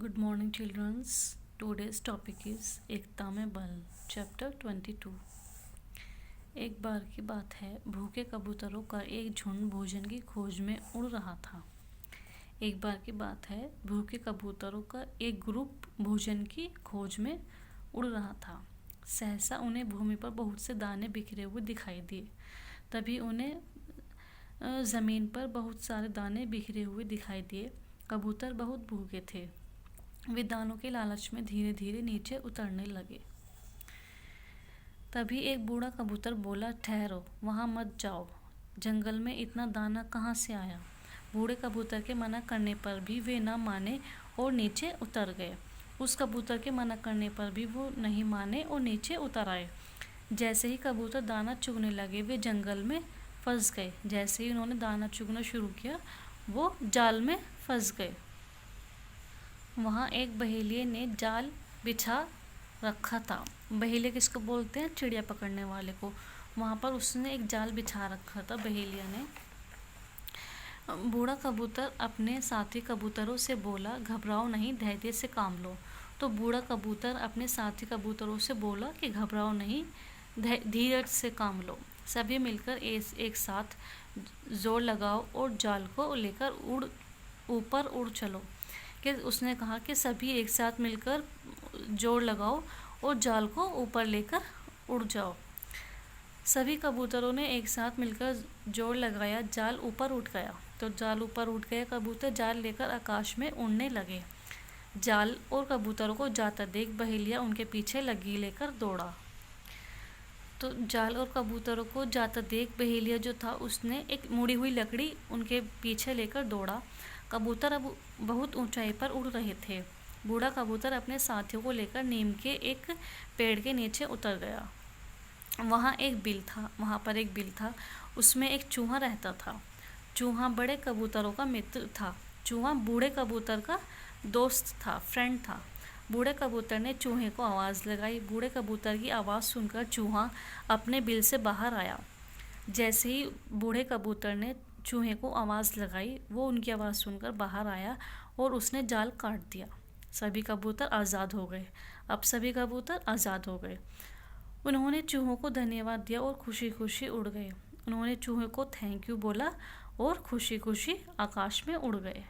Good morning, children. Today's topic is एकता में बल, chapter 22। एक बार की बात है, भूखे कबूतरों का एक झुंड भोजन की खोज में उड़ रहा था। एक बार की बात है, भूखे कबूतरों का एक ग्रुप भोजन की खोज में उड़ रहा था। सहसा उन्हें भूमि पर बहुत से दाने बिखरे हुए दिखाई दिए। तभी उन्हें ज़मीन पर बहुत सारे दाने बिखरे हुए दिखाई दिए। कबूतर बहुत भूखे थे। वे दानों के लालच में धीरे धीरे नीचे उतरने लगे। तभी एक बूढ़ा कबूतर बोला, ठहरो, वहाँ मत जाओ। जंगल में इतना दाना कहाँ से आया? बूढ़े कबूतर के मना करने पर भी वे न माने और नीचे उतर गए। उस कबूतर के मना करने पर भी वो नहीं माने और नीचे उतर आए। जैसे ही कबूतर दाना चुगने लगे, वे जंगल में फंस गए। जैसे ही उन्होंने दाना चुगना शुरू किया, वो जाल में फंस गए। वहाँ एक बहेलिए ने जाल बिछा रखा था। बहेलिया किसको बोलते हैं? चिड़िया पकड़ने वाले को। वहाँ पर उसने एक जाल बिछा रखा था बहेलिया ने। बूढ़ा कबूतर अपने साथी कबूतरों से बोला, घबराओ नहीं, धैर्य से काम लो। तो बूढ़ा कबूतर अपने साथी कबूतरों से बोला कि घबराओ नहीं, धीरज से काम लो। सभी मिलकर एक साथ जोर लगाओ और जाल को लेकर ऊपर उड़ चलो। कि उसने कहा कि सभी एक साथ मिलकर जोर लगाओ और जाल को ऊपर लेकर उड़ जाओ। सभी कबूतरों ने एक साथ मिलकर जोर लगाया, जाल ऊपर उठ गया। तो जाल ऊपर उठ गया, कबूतर जाल लेकर आकाश में उड़ने लगे। जाल और कबूतरों को जाता देख बहेलिया उनके पीछे लगी लेकर दौड़ा। तो जाल और कबूतरों को जाता देख बहेलिया जो था, उसने एक मुड़ी हुई लकड़ी उनके पीछे लेकर दौड़ा। कबूतर अब बहुत ऊंचाई पर उड़ रहे थे। बूढ़ा कबूतर अपने साथियों को लेकर नीम के एक पेड़ के नीचे उतर गया। वहाँ पर एक बिल था। उसमें एक चूहा रहता था। चूहा बड़े कबूतरों का मित्र था। चूहा बूढ़े कबूतर का दोस्त था, फ्रेंड था। बूढ़े कबूतर ने चूहे को आवाज़ लगाई। बूढ़े कबूतर की आवाज़ सुनकर चूहा अपने बिल से बाहर आया। जैसे ही बूढ़े कबूतर ने चूहे को आवाज़ लगाई, वो उनकी आवाज़ सुनकर बाहर आया और उसने जाल काट दिया। सभी कबूतर आज़ाद हो गए। अब सभी कबूतर आज़ाद हो गए। उन्होंने चूहों को धन्यवाद दिया और खुशी खुशी उड़ गए। उन्होंने चूहे को थैंक यू बोला और खुशी खुशी आकाश में उड़ गए।